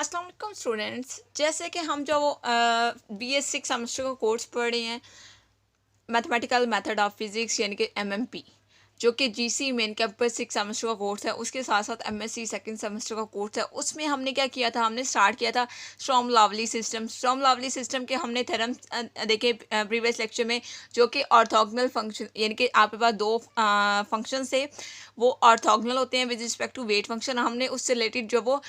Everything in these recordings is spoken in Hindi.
अस्सलाम वालेकुम स्टूडेंट्स। जैसे कि हम जो BS 6 सेमेस्टर का कोर्स पढ़ रहे हैं, मैथमेटिकल मेथड ऑफ फिजिक्स यानी कि MMP, जो कि GC मेन कैंपस 6 सेमेस्टर का कोर्स है, उसके साथ साथ MSc सेकंड सेमेस्टर का कोर्स है। उसमें हमने क्या किया था, हमने स्टार्ट किया था स्टॉर्म लावली सिस्टम। स्टॉर्म लावली सिस्टम के हमने थ्योरम देखे प्रीवियस लेक्चर में, जो कि ऑर्थोगोनल फंक्शन यानी कि आपके पास दो फंक्शन से वो ऑर्थोगोनल होते हैं with respect to weight function. हमने उससे रिलेटेड जो वो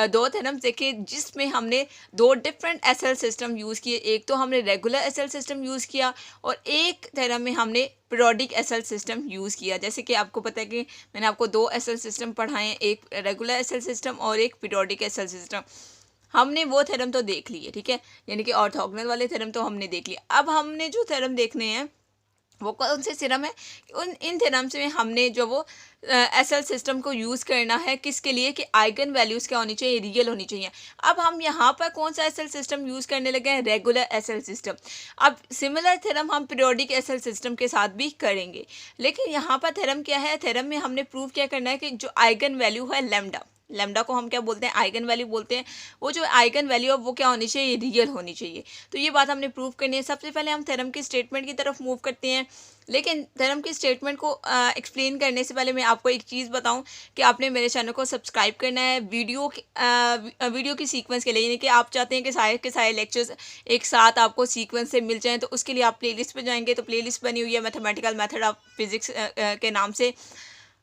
दो थ्योरम्स देखे, जिसमें हमने दो डिफरेंट SL सिस्टम यूज़ किए। एक तो हमने रेगुलर SL सिस्टम यूज़ किया और एक थ्योरम में हमने पीरियोडिक SL सिस्टम यूज़ किया। जैसे कि आपको पता है कि मैंने आपको दो SL सिस्टम पढ़ाए हैं, एक रेगुलर SL सिस्टम और एक पीरियोडिक SL सिस्टम। हमने वो थ्योरम तो देख लिए, ठीक है, यानी कि ऑर्थोगोनल वाले थ्योरम तो हमने देख लिए। अब हमने जो थ्योरम देखने हैं वो कौन से थ्योरम है, इन थ्योरम्स में हमने जो वो SL सिस्टम को यूज़ करना है किसके लिए कि आइगन वैल्यूज़ क्या होनी चाहिए, रियल होनी चाहिए। अब हम यहाँ पर कौन सा SL सिस्टम यूज़ करने लगे हैं, रेगुलर SL सिस्टम। अब सिमिलर थ्योरम हम पीरियोडिक SL सिस्टम के साथ भी करेंगे, लेकिन यहाँ पर थ्योरम क्या है, थ्योरम में हमने प्रूव क्या करना है कि जो आइगन वैल्यू है लैम्डा को हम क्या बोलते हैं, आइगन वैल्यू बोलते हैं। वो जो आइगन वैल्यू है वो क्या होनी चाहिए, रियल होनी चाहिए। तो ये बात हमने प्रूव करनी है। सबसे पहले हम थ्योरम की स्टेटमेंट की तरफ मूव करते हैं, लेकिन थ्योरम की स्टेटमेंट को एक्सप्लेन करने से पहले मैं आपको एक चीज़ बताऊं कि आपने मेरे चैनल को सब्सक्राइब करना है वीडियो की सीक्वेंस के लिए। यानी कि आप चाहते हैं कि सारे के सारे लेक्चर्स एक साथ आपको सीक्वेंस से मिल जाएं, तो उसके लिए आप प्लेलिस्ट पे जाएंगे। तो प्लेलिस्ट बनी हुई है मैथमेटिकल मेथड ऑफ फिजिक्स के नाम से।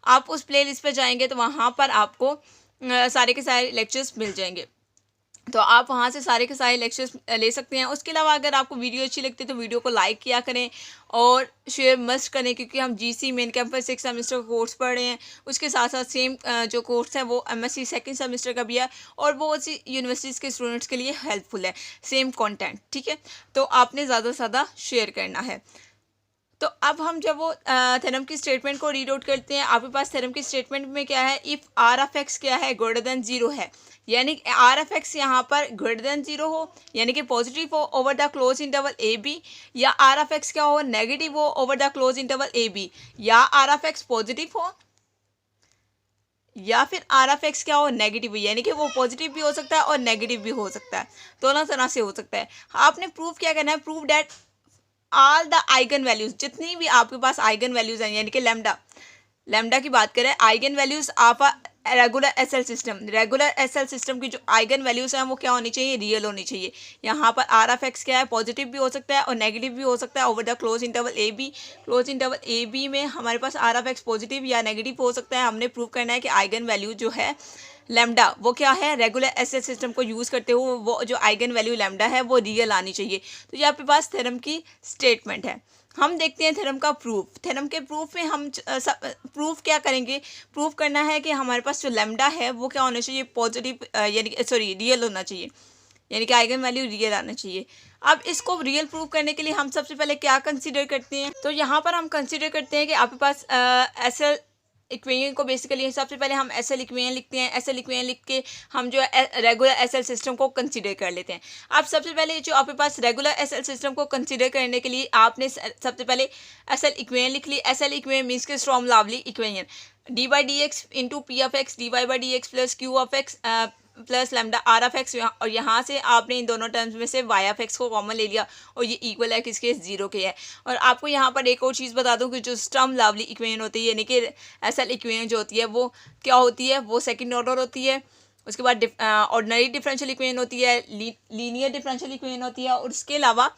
आप उस प्लेलिस्ट पे जाएंगे तो वहाँ पर आपको सारे के सारे लेक्चर्स मिल जाएंगे, तो आप वहाँ से सारे के सारे लेक्चर्स ले सकते हैं। उसके अलावा अगर आपको वीडियो अच्छी लगती है तो वीडियो को लाइक किया करें और शेयर मस्ट करें, क्योंकि हम GC मेन कैंपस 6 सेमेस्टर का कोर्स पढ़ रहे हैं। उसके साथ साथ सेम जो कोर्स है वो MSc सेकंड सेमेस्टर का भी है और वो उसी यूनिवर्सिटीज़ के स्टूडेंट्स के लिए हेल्पफुल है, सेम कंटेंट, ठीक है। तो आपने ज़्यादा से ज़्यादा शेयर करना है। तो अब हम जब वो थ्योरम की स्टेटमेंट को रीड आउट करते हैं, आपके पास थ्योरम की स्टेटमेंट में क्या है, इफ़ R(x) क्या है, ग्रेटर देन 0 है, यानी R(x) यहाँ पर ग्रेटर देन 0 हो, यानी कि पॉजिटिव हो over the close interval AB, या R(x) क्या हो, नेगेटिव हो over the close interval AB, या R(x) पॉजिटिव हो या फिर R(x) क्या हो, नेगेटिव हो, यानी कि वो पॉजिटिव भी हो सकता है और नेगेटिव भी हो सकता है, दोनों तरह से हो सकता है। आपने प्रूव क्या करना है, prove that all the eigen values, जितनी भी आपके पास आइगन वैल्यूज हैं, यानी कि लैम्डा की बात करें, eigen values of regular SL system की जो आइगन वैल्यूज हैं वो क्या होनी चाहिए, रियल होनी चाहिए। यहाँ पर R(x) क्या है, पॉजिटिव भी हो सकता है और नेगेटिव भी हो सकता है over the close interval AB। Close interval AB में हमारे पास R(x) पॉजिटिव या नेगेटिव हो सकता है। हमने प्रूव करना है कि आइगन वैल्यू जो है लैम्डा वो क्या है, रेगुलर SL सिस्टम को यूज़ करते हुए वो जो आइगन वैल्यू लैम्डा है वो रियल आनी चाहिए। तो ये आपके पास थ्योरम की स्टेटमेंट है। हम देखते हैं थ्योरम का प्रूफ। थ्योरम के प्रूफ में हम प्रूफ क्या करेंगे, प्रूफ करना है कि हमारे पास जो लैम्डा है वो क्या होना चाहिए, पॉजिटिव यानी सॉरी रियल होना चाहिए, यानी कि आइगन वैल्यू रियल आना चाहिए। अब इसको रियल प्रूव करने के लिए हम सबसे पहले क्या कंसीडर करते हैं, तो यहाँ पर हम कंसीडर करते हैं कि आपके पास SL इक्वेशन को बेसिकली सबसे पहले हम SL इक्वेशन लिखते हैं। SL इक्वेशन लिख के हम जो रेगुलर SL सिस्टम को कंसीडर कर लेते हैं। अब सबसे पहले जो आपके पास रेगुलर SL सिस्टम को कंसीडर करने के लिए आपने सबसे पहले SL इक्वेशन लिख ली। SL इक्वेशन मीन्स के स्टॉर्म लावली equation, d/dx into P(x) dy/dx plus Q(x) plus lambda R(x), और यहाँ से आपने इन दोनों टर्म्स में से y(x) को कॉमन ले लिया और ये इक्वल है किसके, 0 के है। और आपको यहाँ पर एक और चीज़ बता दूँ कि जो स्टर्म लावली इक्वेशन होती है, यानी कि SL इक्वेशन जो होती है वो क्या होती है, वो सेकंड ऑर्डर होती है। उसके बाद ऑर्डिनरी डिफरेंशियल इक्वेशन होती है, लीनियर डिफरेंशियल इक्वेशन होती है, और उसके अलावा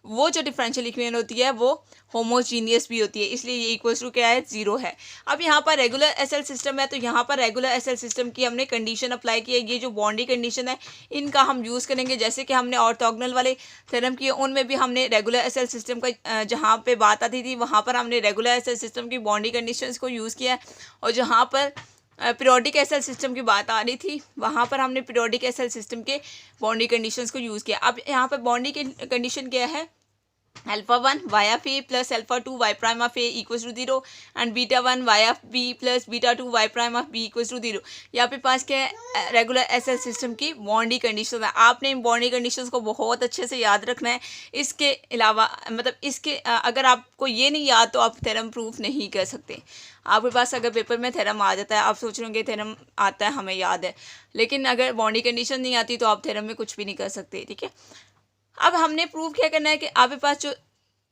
वो जो डिफरेंशियल इक्वेशन होती है वो होमोजीनियस भी होती है, इसलिए ये इक्वल्स टू क्या है, 0 है। अब यहाँ पर रेगुलर SL सिस्टम है, तो यहाँ पर रेगुलर SL सिस्टम की हमने कंडीशन अप्लाई की है। ये जो बाउंड्री कंडीशन है इनका हम यूज़ करेंगे, जैसे कि हमने ऑर्थोगोनल वाले थ्योरम किए उनमें भी हमने रेगुलर SL सिस्टम का जहाँ पे बात आती थी वहाँ पर हमने रेगुलर SL सिस्टम की बाउंड्री कंडीशंस को यूज़ किया है, और जहाँ पर पीरियोडिक SL सिस्टम की बात आ रही थी वहाँ पर हमने पीरियोडिक SL सिस्टम के बाउंड्री कंडीशंस को यूज़ किया। अब यहाँ पर बाउंड्री कंडीशन क्या है, alpha one y of A plus alpha two Y prime of A equals to zero and beta one y of B plus beta two Y prime of B equals to zero. यहाँ पे पास क्या है, रेगुलर एसएल सिस्टम की बाउंड्री कंडीशन है। आपने इन बाउंड्री कंडीशंस को बहुत अच्छे से याद रखना है। इसके अलावा मतलब इसके अगर आपको ये नहीं याद तो आप थ्योरम प्रूफ नहीं कर सकते। आपके पास अगर पेपर में थ्योरम आ जाता है, आप सोच रहे होंगे थ्योरम आता है हमें याद है, लेकिन अगर बाउंड्री कंडीशन नहीं आती तो आप थ्योरम में कुछ भी नहीं कर सकते। ठीक है, अब हमने प्रूव क्या करना है कि आपके पास जो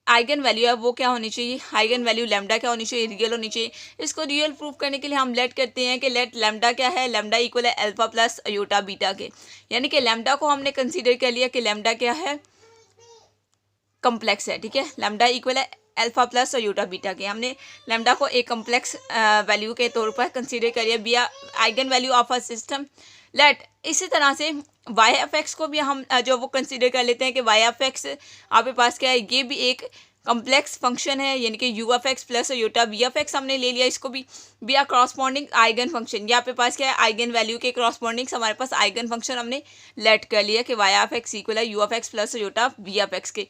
आइगन वैल्यू है वो क्या होनी चाहिए, आइगन वैल्यू लैम्डा क्या होनी चाहिए, रियल होनी चाहिए। इसको रियल प्रूव करने के लिए हम लेट करते हैं कि लेट लैम्डा क्या है, लैम्डा इक्वल है अल्फा प्लस अयोटा बीटा के, यानी कि लैम्डा को हमने कंसीडर कर लिया कि लैम्डा क्या है, कम्प्लेक्स है। ठीक है, लैम्डा इक्वल है अल्फा प्लस अयोटा बीटा के, हमने लैम्डा को एक कम्प्लेक्स वैल्यू के तौर पर कंसीडर करिए बिया eigen value of a system let. इसी तरह से वाई एफ एक्स को भी हम जो वो कंसीडर कर लेते हैं कि वाई एफ एक्स आपके पास क्या है, ये भी एक कम्प्लेक्स फंक्शन है, यानी कि U F x plus aorta V F x हमने ले लिया, इसको भी बिया क्रॉसपॉन्डिंग आइगन फंक्शन। यहाँ पे पास क्या है, आइगन वैल्यू के क्रॉसपॉन्डिंग हमारे पास आइगन फंक्शन हमने लेट कर लिया कि वाई एफ एक्स इक्वल है U F x plus aorta V F x के।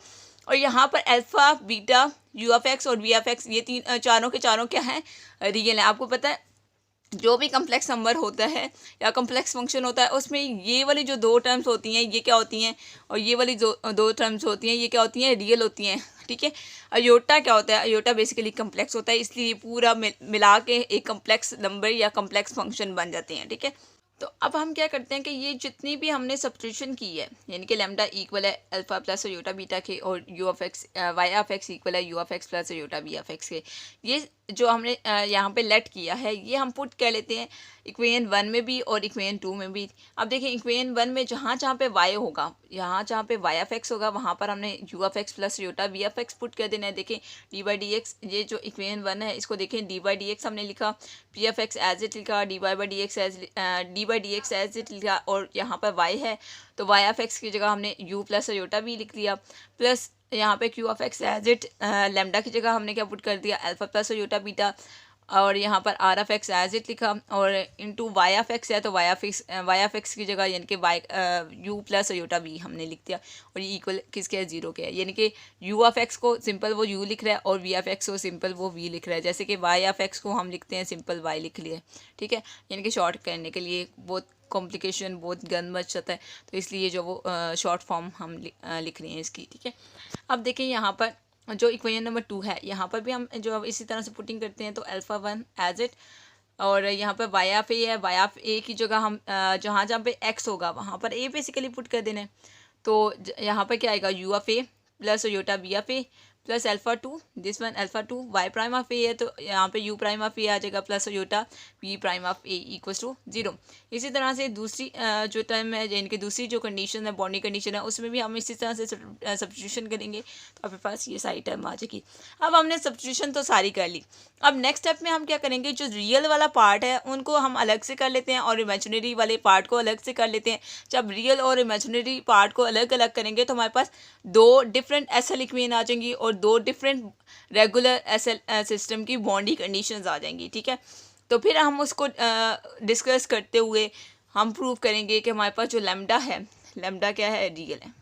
और यहाँ पर alpha beta U F x और वी एफ एक्स ये तीन चारों के चारों क्या हैं, रियल है। आपको पता है जो भी कम्प्लेक्स नंबर होता है या कम्प्लेक्स फंक्शन होता है उसमें ये वाली जो दो टर्म्स होती हैं ये क्या होती हैं, और ये वाली जो दो टर्म्स होती हैं ये क्या होती हैं, रियल होती हैं। ठीक है, अयोटा क्या होता है, अयोटा बेसिकली कम्प्लेक्स होता है, इसलिए पूरा मिला के एक कम्प्लेक्स नंबर या कम्प्लेक्स फंक्शन बन जाते हैं। ठीक है, तो अब हम क्या करते हैं कि ये जितनी भी हमने सब्स्टिट्यूशन की है, यानी कि लैम्डा इक्वल है अल्फा प्लस अयोटा बीटा के और U of X Y of X equal है U of X plus iota B of X के, ये जो हमने यहाँ पे लेट किया है ये हम पुट कर लेते हैं इक्वेशन वन में भी और इक्वेशन टू में भी। अब देखें इक्वेशन वन में जहाँ जहाँ पे वाई होगा, यहाँ जहाँ पे वाई एफ एक्स होगा वहाँ पर हमने U F x plus iota V F x put कर देना है। देखें डी बाई डी एक्स, ये जो इक्वेशन वन है इसको देखें डी बाई डी एक्स हमने लिखा, P F x as it लिखा, D by D X as it लिखा, और यहाँ पर वाई है तो वाई एफ एक्स की जगह हमने यू प्लस योटा भी लिख दिया, प्लस यहाँ पे q of x as it lambda की जगह हमने क्या पुट कर दिया, अल्फा प्लस योटा बीटा, और यहाँ पर r F x as it लिखा, और इनटू वाई एफ एक्स है तो वाई एफ एक्स की जगह यानी कि y u plus iota b हमने लिख दिया, और ये इक्वल किसके है, जीरो के है, यानी कि यू एफ एक्स को सिंपल वो यू लिख रहा है और वी एफ एक्स को सिंपल वो वी लिख रहा है, जैसे कि वाई एफ एक्स को हम लिखते हैं सिंपल वाई लिख लिए। ठीक है, यानी कि शॉर्ट करने के लिए बहुत कॉम्प्लिकेशन बहुत गंद मच जाता है, तो इसलिए जो वो शॉर्ट फॉर्म हम लिख रहे हैं इसकी। ठीक है, अब देखें यहाँ पर जो इक्वेशन नंबर टू है यहाँ पर भी हम जो इसी तरह से पुटिंग करते हैं, तो अल्फ़ा वन एज इट, और यहाँ पर वाई ऑफ ए है, वाई ऑफ ए की जगह हम जहाँ जहाँ पे एक्स होगा वहाँ पर ए बेसिकली पुट कर देना है, तो यहाँ पर क्या आएगा, U of A plus iota B of A plus alpha two, this one alpha two, Y prime of A है तो यहाँ पे यू प्राइम ऑफ ए आ जाएगा plus iota V prime of A equals to zero. इसी तरह से दूसरी जो टर्म है यानी कि दूसरी जो कंडीशन है बाउंड्री कंडीशन है उसमें भी हम इसी तरह से सब्स्टिट्यूशन करेंगे तो आपके पास ये सारी टर्म आ जाएगी। अब हमने सब्स्टिट्यूशन तो सारी कर ली, अब नेक्स्ट स्टेप में हम क्या करेंगे, जो रियल वाला पार्ट है उनको हम अलग से कर लेते हैं और इमेजिनरी वाले पार्ट को अलग से कर लेते हैं। जब रियल और इमेजिनरी पार्ट को अलग अलग करेंगे तो हमारे पास दो डिफरेंट एसएल इक्वेशन आ जाएंगी और दो डिफरेंट रेगुलर एसएल सिस्टम की बाउंड्री कंडीशंस आ जाएंगी। ठीक है, तो फिर हम उसको डिस्कस करते हुए हम प्रूव करेंगे कि हमारे पास जो लैम्डा है, लैम्डा क्या है, रियल है।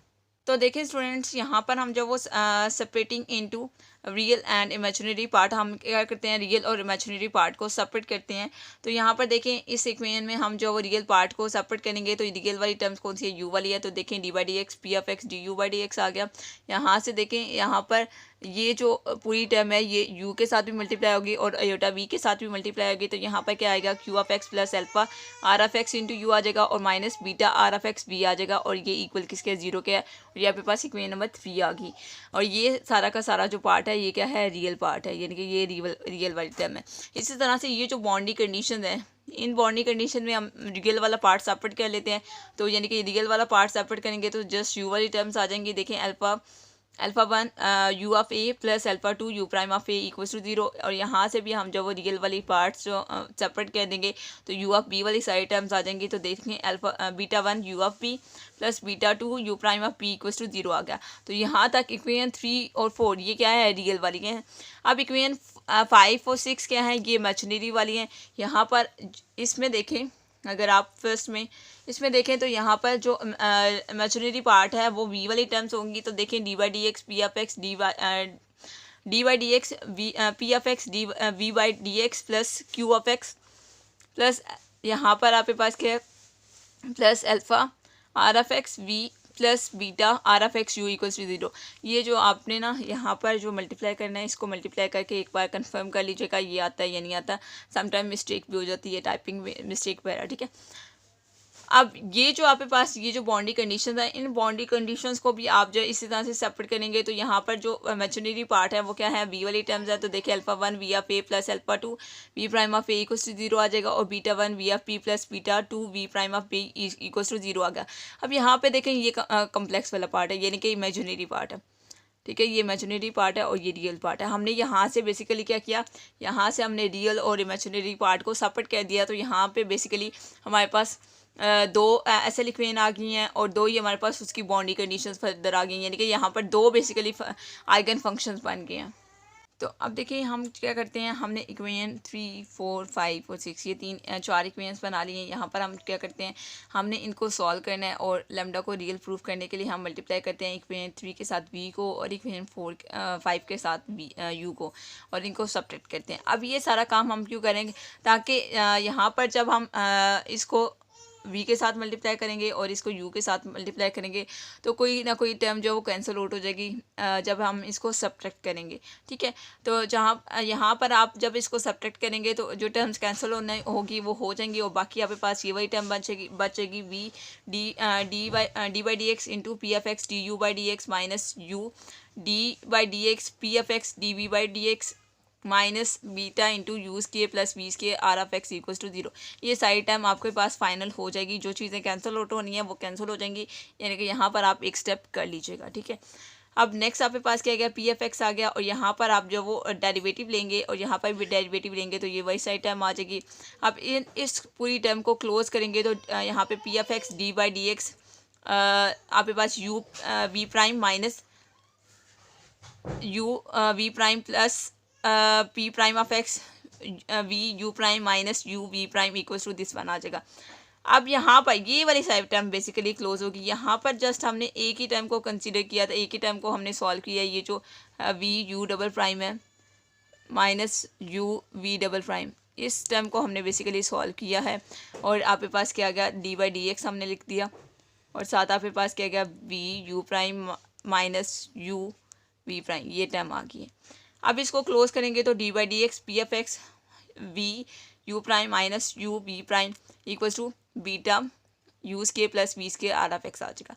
तो देखिए स्टूडेंट्स, यहाँ पर हम जब वो separating into real and imaginary part, हम क्या करते हैं रियल और इमेजिनरी पार्ट को सेपरेट करते हैं। तो यहाँ पर देखें इस इक्वेशन में हम जो वो रियल पार्ट को सेपरेट करेंगे तो रियल वाली टर्म्स कौन सी है, यू वाली है, तो देखें D by D x P F x D you by D X आ गया। यहाँ से देखें यहाँ पर ये जो पूरी टर्म है ये यू के साथ भी मल्टीप्लाई होगी और अयोटा वी के साथ भी मल्टीप्लाई होगी, तो यहाँ पर क्या आएगा, Q of X plus alpha R F x into U आ जाएगा और minus beta R F X B आ जाएगा, और ये इक्वल किसके, जीरो के है, और यहाँ पे पास इक्वेशन नंबर 3 आ गई। और ये सारा का सारा जो पार्ट है ये क्या है, रियल पार्ट है, यानी कि ये रियल वाली टर्म है। इसी तरह से ये जो बाउंड्री कंडीशन है, इन बाउंड्री कंडीशन में हम रियल वाला पार्ट सेपरेट कर लेते हैं, तो यानी कि रियल वाला पार्ट सेपरेट करेंगे तो जस्ट यू वाली टर्म्स आ जाएंगी। देखें alpha one you of A plus alpha two you prime of A equals to zero, और यहाँ से भी हम जब वो रियल वाली पार्ट्स जो सेपरेट कर देंगे तो यू ऑफ बी वाली सारी टर्म्स आ जाएंगी। तो देखें alpha beta one you of B plus beta two you prime of B equals to zero आ गया। तो यहाँ तक इक्वेशन 3 और 4 ये क्या है, रियल वाली हैं। अब इक्वेशन 5 और 6 क्या है, ये इमेजिनरी वाली हैं। यहाँ पर इसमें देखें अगर आप फर्स्ट में इसमें देखें तो यहाँ पर जो इमेजिनरी पार्ट है वो वी वाली टर्म्स होंगी, तो देखें D by D x P F x D by D x v p F x v by D x plus q f x plus यहाँ पर आपके पास क्या है plus alpha r F x v plus beta R F x u equals to 0। ये जो आपने ना यहाँ पर जो मल्टीप्लाई करना है, इसको मल्टीप्लाई करके एक बार कंफर्म कर लीजिएगा ये आता है या नहीं आता। समटाइम मिस्टेक भी हो जाती है, टाइपिंग मिस्टेक वगैरह, ठीक है। अब ये जो आपके पास ये जो बाउंड्री कंडीशंस है, इन बाउंड्री कंडीशंस को भी आप जो इसी तरह से सेपरेट करेंगे तो यहाँ पर जो इमेजिनरी पार्ट है वो क्या है, वी वाली टर्म्स है। तो देखिए alpha 1 v of A plus alpha 2 v prime of A equals to 0 आ जाएगा, और beta 1 v of B plus beta 2 v prime of B equals to 0 आ गया। अब यहाँ पे देखें ये कम्प्लेक्स वाला पार्ट है, यानी कि इमेजिनरी पार्ट है, ठीक है। ये इमेजिनरी पार्ट है और ये रियल पार्ट है। हमने यहाँ से बेसिकली क्या किया, यहाँ से हमने रियल और इमेजिनरी पार्ट को सेपरेट कर दिया। तो यहाँ पे बेसिकली हमारे पास दो ऐसे इक्वेशन आ गई हैं और दो ही हमारे पास उसकी बाउंड्री कंडीशंस फर्दर आ गई हैं, यानी कि यहाँ पर दो बेसिकली आइगन फंक्शंस बन गए हैं। तो अब देखिए हम क्या करते हैं, हमने इक्वेशन 3, 4, 5 और 6 ये चार इक्वेशंस बना लिए हैं। यहाँ पर हम क्या करते हैं, हमने इनको सॉल्व करना है और लैम्डा को रियल प्रूफ करने के लिए हम मल्टीप्लाई करते हैं इक्वेशन 3 के साथ v को और इक्वेशन 5 के साथ u को, और इनको सब्ट्रैक्ट करते हैं। अब ये सारा काम हम क्यों करेंगे, ताकि यहाँ पर जब हम इसको v के साथ मल्टीप्लाई करेंगे और इसको u के साथ मल्टीप्लाई करेंगे तो कोई ना कोई टर्म जो वो कैंसिल आउट हो जाएगी जब हम इसको सब्ट्रैक्ट करेंगे, ठीक है। तो जहाँ यहाँ पर आप जब इसको सब्ट्रैक्ट करेंगे तो जो टर्म्स कैंसिल होने होगी वो हो जाएंगी, और बाकी आपके पास ये वही टर्म बचेगी v d by D x into p F x D you by D x minus u d by D x P F x d v by D x minus beta into u's के प्लस वीज़ के r of x equals to 0। ये सारी टाइम आपके पास फाइनल हो जाएगी, जो चीज़ें कैंसिल आउट होनी है वो कैंसिल हो जाएंगी, यानी कि यहाँ पर आप एक स्टेप कर लीजिएगा, ठीक है। अब नेक्स्ट आपके पास क्या गया, पी एफ एक्स आ गया, और यहाँ पर आप जो वो डेरिवेटिव लेंगे और यहाँ पर भी डेरिवेटिव लेंगे तो ये वही सारी टर्म आ जाएगी। अब इस पूरी टर्म को क्लोज करेंगे तो यहाँ पे P F x D by D X आपके पास U we prime minus you we prime plus P prime of X we you prime minus you we prime equals to this one आ जाएगा। अब यहाँ पर ये वाली साइड टर्म बेसिकली क्लोज होगी। यहाँ पर जस्ट हमने एक ही टर्म को कंसीडर किया था, एक ही टर्म को हमने सॉल्व किया, ये जो वी यू डबल प्राइम है minus you v double prime, इस टर्म को हमने बेसिकली सॉल्व किया है। और आपके पास क्या गया, डी बाई डी एक्स हमने लिख दिया, और साथ आपके पास क्या गया, v you prime minus you we prime, ये टर्म आ गई है। अब इसको क्लोज करेंगे तो d by D x P F x we you prime minus you we prime equals to beta u's के प्लस वीज़ के आर ऑफ एक्स आ जाएगा।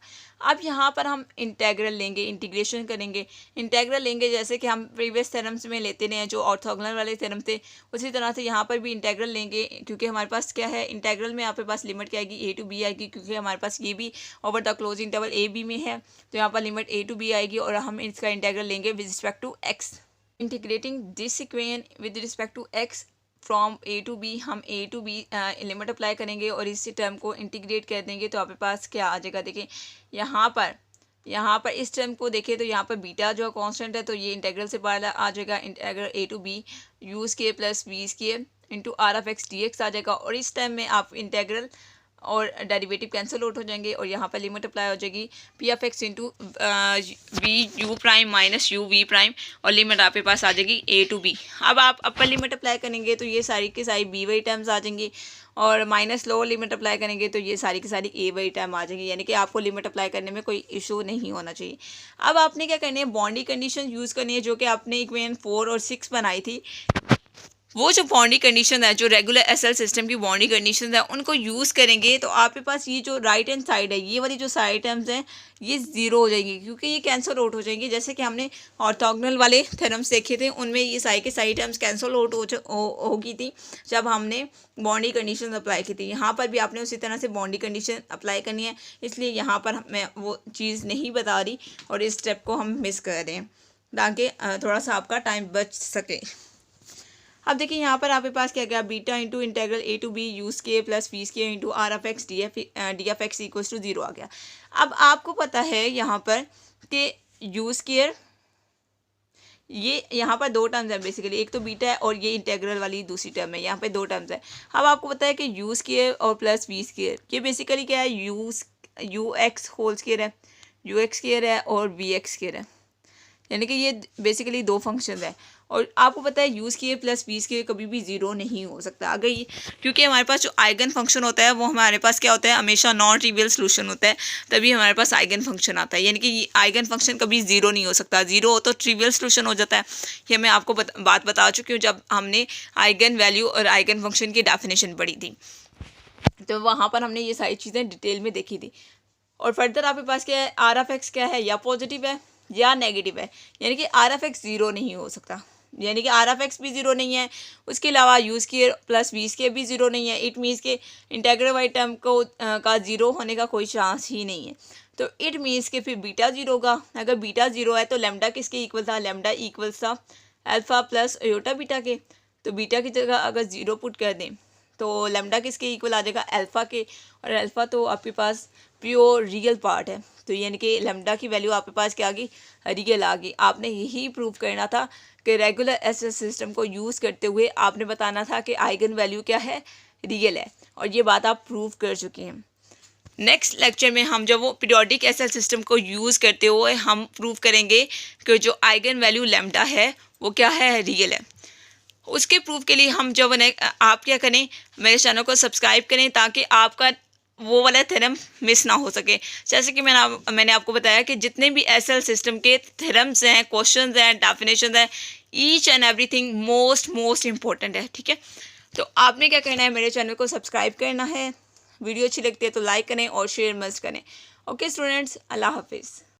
अब यहाँ पर हम इंटेग्रल लेंगे, इंटीग्रेशन करेंगे, इंटेग्रल लेंगे जैसे कि हम प्रीवियस थ्योरम्स में लेते हैं जो ऑर्थोगोनल वाले थ्योरम थे, उसी तरह से यहाँ पर भी इंटेग्रल लेंगे, क्योंकि हमारे पास क्या है, इंटेग्रल में आपके पास लिमिट क्या आएगी, ए टू बी आएगी, क्योंकि हमारे पास ये भी over the close interval a b में है, तो यहाँ पर लिमिट ए टू बी आएगी और हम इसका इंटेग्रल लेंगे with respect to x. Integrating this equation with respect to x from a to b, हम a to b limit apply करेंगे और इसी टर्म को इंटीग्रेट कर देंगे तो आपके पास क्या आ जाएगा। देखिए यहाँ पर इस टर्म को देखें तो यहाँ पर बीटा जो कांस्टेंट है, तो ये इंटीग्रल से बाहर आ जाएगा, integral A to B use के प्लस वीज़ के into are of x D X आ जाएगा, और इस टाइम में आप इंटीग्रल और डेरिवेटिव कैंसिल आउट हो जाएंगे और यहाँ पर लिमिट अप्लाई हो जाएगी p F x into v you prime minus you we prime, और लिमिट आपके पास आ जाएगी ए टू बी। अब आप अपर लिमिट अप्लाई करेंगे तो ये सारी की सारी बी वाई टर्म्स आ जाएंगी, और माइनस लोअर लिमिट अप्लाई करेंगे तो ये सारी की सारी ए वाई टर्म आ जाएंगी, यानी कि आपको लिमिट अप्लाई करने में कोई इशू नहीं होना चाहिए। अब आपने क्या करनी है, बाउंड्री कंडीशन यूज़ करनी है, जो कि आपने इक्वेशन 4 और 6 बनाई थी, वो जो बाउंड्री कंडीशन है, जो रेगुलर एसएल सिस्टम की बाउंड्री कंडीशन है, उनको यूज़ करेंगे तो आपके पास ये जो राइट हैंड साइड है, ये वाली जो साइड टर्म्स हैं ये ज़ीरो हो जाएंगी, क्योंकि ये कैंसिल आउट हो जाएंगी। जैसे कि हमने ऑर्थोगोनल वाले थ्योरम्स देखे थे, उनमें ये सारी के सारी टर्म्स कैंसिल आउट हो गई थी जब हमने बाउंड्री कंडीशन अप्लाई की थी। यहाँ पर भी आपने उसी तरह से बाउंड्री कंडीशन अप्लाई करनी है, इसलिए यहाँ पर मैं वो चीज़ नहीं बता रही और इस स्टेप को हम मिस कर रहे हैं ताकि थोड़ा सा आपका टाइम बच सके। अब देखिए यहाँ पर आपके पास क्या गया, beta into integral a to B use के प्लस वीज़ के into are of x d f x equals to 0 आ गया। अब आपको पता है यहाँ पर कि यूज़ केयर ये यहाँ पर दो टर्म्स है बेसिकली, एक तो बीटा है और ये इंटेग्रल वाली दूसरी टर्म है, यहाँ पे दो टर्म्स है। अब आपको पता है कि यू स्क्वायर और प्लस वी स्क्वायर, ये बेसिकली क्या है, यू एक्स होल स्क्वायर है, यू एक्स स्क्वायर है और वी एक्स स्क्वायर है, यानी कि ये बेसिकली दो फंक्शन है। और आपको पता है u square plus v square कभी भी जीरो नहीं हो सकता, अगर ये, क्योंकि हमारे पास जो आइगन फंक्शन होता है वो हमारे पास क्या होता है, हमेशा नॉन ट्रिवियल सोल्यूशन होता है, तभी हमारे पास आइगन फंक्शन आता है, यानी कि आइगन फंक्शन कभी जीरो नहीं हो सकता, जीरो हो तो ट्रिवियल सोल्यूशन हो जाता है। ये मैं आपको बात बता चुकी हूँ जब हमने आइगन वैल्यू और आइगन फंक्शन की डेफिनेशन पढ़ी थी, तो वहाँ पर हमने ये सारी चीज़ें डिटेल में देखी थी। और फर्दर आपके पास क्या है, आर ऑफ एक्स क्या है, या पॉजिटिव है या नेगेटिव है, यानी कि आर ऑफ एक्स ज़ीरो नहीं हो सकता, यानी कि आर ऑफ एक्स भी ज़ीरो नहीं है, उसके अलावा u square plus v square भी ज़ीरो नहीं है। इट मीन्स के इंटेग्रल वाली टर्म को का ज़ीरो होने का कोई चांस ही नहीं है। तो इट मीन्स के फिर बीटा ज़ीरो होगा, अगर बीटा ज़ीरो है तो लेमडा किसके इक्वल था, लेमडा इक्वल था अल्फ़ा प्लस अयोटा बीटा के। तो बीटा की जगह अगर ज़ीरो पुट कर दें तो लेमडा किसके इक्वल आ जाएगा, अल्फ़ा के, और अल्फ़ा तो आपके पास प्योर रियल पार्ट है, तो यानी कि लेमडा की वैल्यू आपके पास क्या आ गई, रियल आ गई। आपने यही प्रूव करना था कि रेगुलर एसएस सिस्टम को यूज़ करते हुए आपने बताना था कि आइगन वैल्यू क्या है, रियल है, और ये बात आप प्रूव कर चुके हैं। नेक्स्ट लेक्चर में हम जब वो पीरियोडिक एसएल सिस्टम को यूज़ करते हुए हम प्रूव करेंगे कि जो आइगन वैल्यू लेमडा है वो क्या है, रियल है। उसके प्रूफ के लिए हम जो आप क्या करें, मेरे चैनल को सब्सक्राइब करें ताकि आपका वो वाला थ्योरम मिस ना हो सके। जैसे कि मैंने आपको बताया कि जितने भी एसएल सिस्टम के थ्योरम्स हैं, क्वेश्चंस हैं, डेफिनेशंस हैं, each and everything most important है, ठीक है। तो आपने क्या करना है, मेरे चैनल को सब्सक्राइब करना है, वीडियो अच्छी लगती है तो लाइक करें और शेयर मस्ट करें। ओके स्टूडेंट्स, अल्लाह हाफिज़।